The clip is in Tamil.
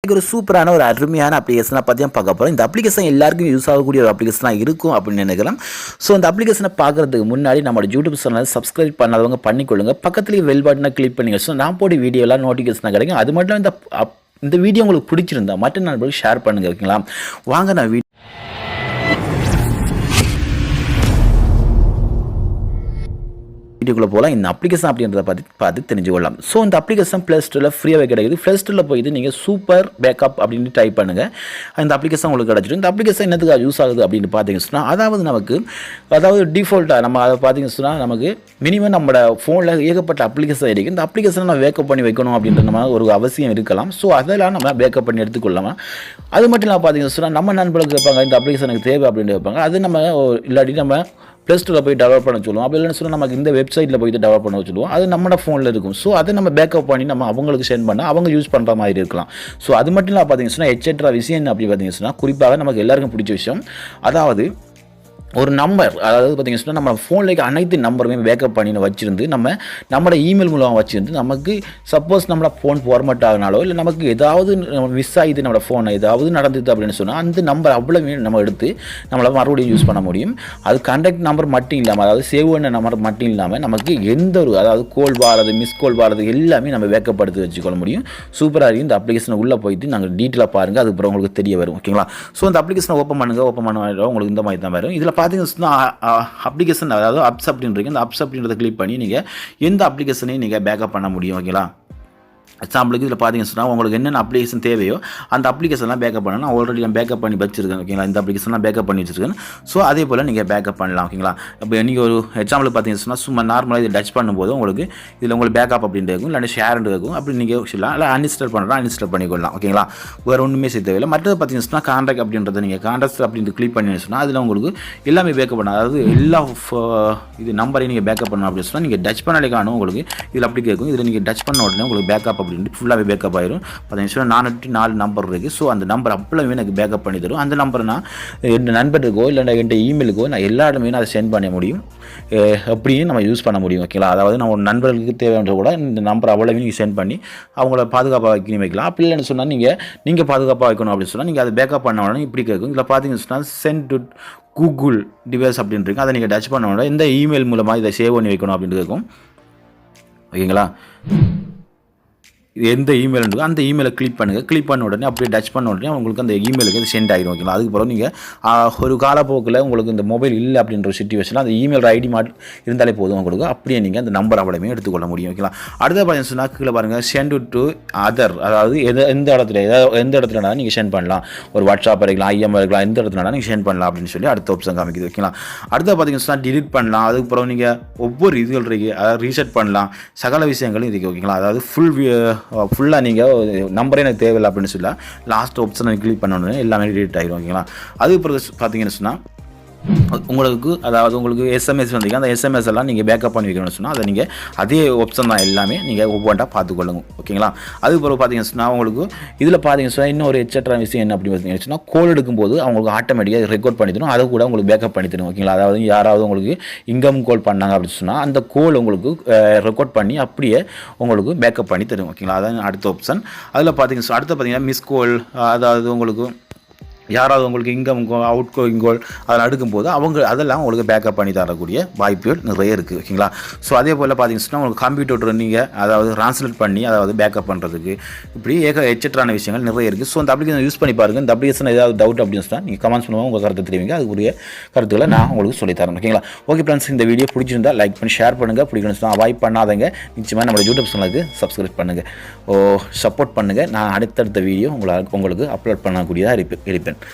ஒரு சூப்பரான ஒரு அருமையான அப்ளிகேஷனை பற்றி தான் பார்க்க போகிறோம். இந்த அப்ளிகேஷன் எல்லாருக்கும் யூஸ் ஆகக்கூடிய ஒரு அப்ளிகேஷனாக இருக்கும் அப்படின்னு நினைக்கலாம். ஸோ இந்த அப்ளிகேஷனை பார்க்குறதுக்கு முன்னாடி நம்மளோட யூடியூப் சேனலை சப்ஸ்கிரைப் பண்ணாதவங்க பண்ணிக்கொள்ளுங்க. பக்கத்துலேயே பெல் பட்டனை கிளிக் பண்ணிங்க. ஸோ நான் போட வீடியோலாம் நோட்டிஃபிகேஷன் கிடைக்கும். அது மட்டும் இந்த வீடியோ உங்களுக்கு பிடிச்சிருந்தா மட்டும் நண்பர்களுக்கு ஷேர் பண்ணுங்கள். ஓகேங்களா, வாங்க நான் வீடியோக்குள்ளே போகலாம். இந்த அப்ளிகேஷன் அப்படின்றத பார்த்து தெரிஞ்சுக்கொள்ளலாம். ஸோ இந்த அப்ளிகேஷன் ப்ளே ஸ்டோரில் ஃப்ரீயாகவே கிடைக்குது. ப்ளே ஸ்டோரில் போயிட்டு நீங்கள் சூப்பர் பேக்கப் அப்படின்னு டைப் பண்ணுங்கள். இந்த அப்ளிகேஷன் உங்களுக்கு கிடச்சிடும். இந்த அப்ளிகேஷன் என்னத்துக்கு யூஸ் ஆகுது அப்படின்னு பார்த்தீங்கன்னு சொன்னால், அதாவது டிஃபால்ட்டாக நம்ம அதை பார்த்தீங்கன்னு சொன்னால் நமக்கு மினிமம் நம்மளோட ஃபோனில் ஏகப்பட்ட அப்ளிகேஷன் இருக்குது. இந்த அப்ளிகேஷனை நம்ம பேக்கப் பண்ணி வைக்கணும் அப்படின்ற நம்ம ஒரு அவசியம் இருக்கலாம். ஸோ அதெல்லாம் நம்ம பேக்கப் பண்ணி எடுத்துக்கொள்ளலாம். அது மட்டும் இல்லாமல் பார்த்தீங்கன்னு சொன்னால் நம்ம நண்பர்களுக்கு கேட்பாங்க இந்த அப்ளிகேஷன் எனக்கு தேவை அப்படின்னு கேட்பாங்க. அது நம்ம இல்லாட்டி நம்ம ப்ளே ஸ்டோரில் போய் டெவலப் பண்ண சொல்லுவோம். அப்படி இல்லைன்னு சொன்னால் நமக்கு இந்த வெப்சைட்டில் போய்ட்டு டெவலப் பண்ண சொல்லுவோம். அது நம்மளோட ஃபோனில் இருக்கும். ஸோ அதை நம்ம பேக்கப் பண்ணி நம்ம அவங்களுக்கு சென்ட் பண்ணால் அவங்க யூஸ் பண்ணுற மாதிரி இருக்கலாம். ஸோ அது மட்டும் இல்லாமல் பார்த்தீங்கன்னு சொன்னால் எக்ஸெட்ரா விஷயம் என்ன அப்படி பார்த்தீங்கன்னு சொன்னால், குறிப்பாக நமக்கு எல்லாருக்கும் பிடிச்ச விஷயம், அதாவது ஒரு நம்பர், அதாவது பார்த்தீங்கன்னு சொன்னால் நம்ம ஃபோனில் அனைத்து நம்பருமே பேக்கப் பண்ணி வச்சுருந்து நம்மளோட இமெயில் மூலமாக வச்சுருந்து நமக்கு சப்போஸ் நம்மளோட ஃபோன் ஃபார்மேட் ஆகினாலோ இல்லை நமக்கு ஏதாவது மிஸ் ஆகிது நம்மளோட ஃபோனை ஏதாவது நடந்தது அப்படின்னு சொன்னால் அந்த நம்பர் அவ்வளோவே நம்ம எடுத்து நம்மளால் மறுபடியும் யூஸ் பண்ண முடியும். அது கான்டாக்ட் நம்பர் மட்டும் இல்லாமல், அதாவது சேவ் பண்ண நம்பர் மட்டும் இல்லாமல் நமக்கு எந்த ஒரு அதாவது கோல் வாரது மிஸ் கோல் வாரது எல்லாமே நம்ம பேக்கப் எடுத்து வச்சுக்கொள்ள முடியும். சூப்பராக இருக்கும். இந்த அப்ளிகேஷனை உள்ளே போயிட்டு நாங்கள் டீட்டெயிலாக பாருங்கள். அதுக்கப்புறம் உங்களுக்கு தெரிய வரும். ஓகேங்களா, ஸோ இந்த அப்ளிகேஷனை ஓப்பன் பண்ணுங்கள். ஓப்பன் பண்ண உங்களுக்கு இந்த மாதிரி தான் வரும். இதில் பார்த்தீங்கன்னா அப்ளிகேஷன், அதாவது அப்ஸ் அப்படின்றீங்க. இந்த அப்ஸ் அப்படின்றத கிளிக் பண்ணி நீங்கள் எந்த அப்ளிகேஷனையும் நீங்கள் பேக்கப் பண்ண முடியும். ஓகேங்களா, எக்ஸாம்பிளுக்கு இதில் பார்த்தீங்கன்னு சொன்னால் உங்களுக்கு என்னென்ன அப்ளிகேஷன் தேவையோ அந்த அப்ளிகேஷன்லாம் பேக்கப் பண்ணணும். நான் ஆல்ரெடி நான் பேக்கப் பண்ணி வச்சிருக்கேன். ஓகேங்களா, இந்த அப்ளிகேஷன்லாம் பேக்கப் பண்ணி வச்சிருக்கேன். ஸோ அதே போல் நீங்கள் பேக்கப் பண்ணலாம். ஓகேங்களா, இப்போ நீங்கள் ஒரு எக்ஸாம்பிள் பார்த்தீங்கன்னு சொன்னால் சும்மா நார்மலாக இதை டச் பண்ணும்போது உங்களுக்கு இதில் உங்களுக்கு பேக்கப் அப்படின்னு இருக்கும், இல்லை ஷேர்னு இருக்கும். அப்படி நீங்கள் சொல்லலாம், இல்லை அன்இன்ஸ்டால் பண்ணுறோம் அன்இன்ஸ்டால் பண்ணிக்கொள்ளலாம். ஓகேங்களா, வேறு ஒன்றுமே செய்ய தேவையில்லை. மற்றது பார்த்தீங்கன்னு சொன்னால் கான்டாக்ட் அப்படின்றத நீங்கள் கான்டாக்ட் அப்படின்ட்டு கிளிக் பண்ணி சொன்னால் அதில் உங்களுக்கு எல்லாமே பேக்கப் பண்ணலாம். அதாவது எல்லா இது நம்பரையும் நீங்கள் பேக்கப் பண்ணணும் அப்படின்னு சொன்னால் நீங்கள் டச் பண்ணாலே காணும். உங்களுக்கு இதில் அப்படி கேட்கும். இதில் நீங்கள் டச் பண்ண உடனே உங்களுக்கு பேக்கப் அப்படின்ட்டு ஃபுல்லாகவே பேக்கப் ஆயிரும். பார்த்தீங்கன்னா 404 நம்பர் இருக்குது. ஸோ அந்த நம்பர் அப்பளவே எனக்கு பேக்கப் பண்ணி தரும். அந்த நம்பரை நான் என் நண்பருக்கோ இல்லை என் இமெயிலுக்கோ நான் எல்லா இடமே அதை சென்ட் பண்ண முடியும். அப்படியும் நம்ம யூஸ் பண்ண முடியும். ஓகேங்களா, அதாவது நம்ம ஒரு நண்பர்களுக்கு தேவையான கூட இந்த நம்பர் அவ்வளவு நீங்கள் சென்ட் பண்ணி அவங்கள பாதுகாப்பாக வைக்கலாம். அப்படி இல்லைன்னு சொன்னால் நீங்கள் பாதுகாப்பாக வைக்கணும் அப்படின்னு சொன்னால் நீங்கள் அதை பேக்கப் பண்ண உடனே இப்படி கேட்கும். இதில் பார்த்தீங்கன்னு சொன்னால் சென்ட் டு கூகுள் டிவைஸ் அப்படின்றீங்க. அதை நீங்கள் டச் பண்ண உடனே இந்த இமெயில் மூலமாக இதை சேவ் பண்ணி வைக்கணும் அப்படின்னு கேட்கும். ஓகேங்களா, எந்த இமெயில் இருக்கோ அந்த இமெயிலை கிளிக் பண்ணுங்கள். கிளிக் பண்ண உடனே அப்படியே டச் பண்ண உடனே உங்களுக்கு அந்த இமெயிலுக்கு அது சென்ட் ஆகிடும். ஓகேங்களா, அதுக்கப்புறம் நீங்கள் ஒரு காலப்போக்கில் உங்களுக்கு இந்த மொபைல் இல்லை அப்படின்ற ஒரு சிச்சுவேஷனில் அந்த இமெயில் ஐடி இருந்தாலே போதும். உங்களுக்கு அப்படியே நீங்கள் அந்த நம்பர் அவ்வளோமே எடுத்துக்கொள்ள முடியும். ஓகேங்களா, அடுத்த பார்த்தீங்கன்னா கீழே பாருங்கள் சென்ட் டு அதர், அதாவது எந்த இடத்துல நீங்கள் சென்ட் பண்ணலாம். ஒரு வாட்ஸ்அப் இருக்கலாம், ஐஎம் இருக்கலாம், எந்த இடத்துல நீங்கள் சென்ட் பண்ணலாம் அப்படின்னு சொல்லி அடுத்த ஆப்ஷன் காமிக்குது. ஓகேங்களா, அடுத்த பார்த்தீங்கன்னா டிலீட் பண்ணலாம். அதுக்கப்புறம் நீங்கள் ஒவ்வொரு இதுகள் இருக்குது, அதாவது ரீசெட் பண்ணலாம். சகல விஷயங்களும் இருக்குது. ஓகேங்களா, அதாவது ஃபுல்லாக நீங்கள் நம்பரே எனக்கு தேவையில்லை அப்படின்னு சொல்லலாம். லாஸ்ட் ஆப்ஷனை கிளிக் பண்ணணுன்னு எல்லாமே டிலீட் ஆகிடும். ஓகேங்களா, அதுக்கப்புறம் பார்த்தீங்கன்னு சொன்னால் உங்களுக்கு எஸ்எம்எஸ் வந்தீங்க. அந்த எஸ்எம்எஸ் எல்லாம் நீங்கள் பேக்கப் பண்ணி வைக்கணும்னு சொன்னால் அதை நீங்கள் அதே ஆப்ஷன் தான் எல்லாமே நீங்கள் ஒவ்வொன்றா பார்த்துக்கொள்ளுங்க. ஓகேங்களா, அதுக்கப்புறம் பார்த்தீங்கன்னு சொன்னால் உங்களுக்கு இதில் பார்த்தீங்கன்னு சொன்னால் இன்னொரு எக்ஸட்ரா விஷயம் என்ன அப்படி பார்த்தீங்கன்னு சொன்னால் கோல் எடுக்கும்போது அவங்களுக்கு ஆட்டோமேட்டிக்காக ரெக்கார்ட் பண்ணி தரும். அதை கூட உங்களுக்கு பேக்கப் பண்ணி தரும். ஓகேங்களா, அதாவது யாராவது உங்களுக்கு இன்கம் கால் பண்ணாங்க அப்படின்னு சொன்னால் அந்த கோல் உங்களுக்கு ரெக்கார்ட் பண்ணி அப்படியே உங்களுக்கு பேக்கப் பண்ணி தரும். ஓகேங்களா, அதான் அடுத்த ஆப்ஷன். அதில் பார்த்தீங்கன்னா அடுத்து பார்த்தீங்கன்னா மிஸ் கால், அதாவது உங்களுக்கு யாராவது உங்களுக்கு இன்கம் அவுட் கோயிங் கோல் அதெல்லாம் எடுக்கும்போது அதெல்லாம் உங்களுக்கு பேக்கப் பண்ணி தரக்கூடிய வாய்ப்புகள் நிறைய இருக்குது. ஓகேங்களா, ஸோ அதே போல் பார்த்தீங்கன்னா உங்களுக்கு கம்ப்யூட்டர் நீங்கள் அதாவது ட்ரான்ஸ்லேட் பண்ணி அதாவது பேக்கப் பண்ணுறதுக்கு இப்படி எக்ஸட்ரான விஷயங்கள் நிறைய இருக்குது. ஸோ அந்த அப்ளிகேஷன் யூஸ் பண்ணி பாருங்கள். இந்த அப்ளிகேஷன் ஏதாவது டவுட் அப்படின்னு சொன்னால் நீங்கள் கமெண்ட்ஸ் பண்ணுவாங்க, உங்கள் கருத்தை தெரிவிங்க. அதுக்குரிய கருத்துக்களை நான் உங்களுக்கு சொல்லித்தரேன். ஓகேங்களா, ஓகே ஃப்ரெண்ட்ஸ், இந்த வீடியோ பிடிச்சிருந்தா லைக் பண்ணி ஷேர் பண்ணுங்கள். பிடிக்கணும்னு சொன்னால் அவாய்ட் பண்ணாதங்க. நிச்சயமாக நம்ம யூடியூப் சேனலுக்கு சப்ஸ்கிரைப் பண்ணுங்கள், சப்போர்ட் பண்ணுங்கள். நான் அடுத்தடுத்த வீடியோ உங்களுக்கு அப்லோட் பண்ணக்கூடியதாக இருப்பேன்.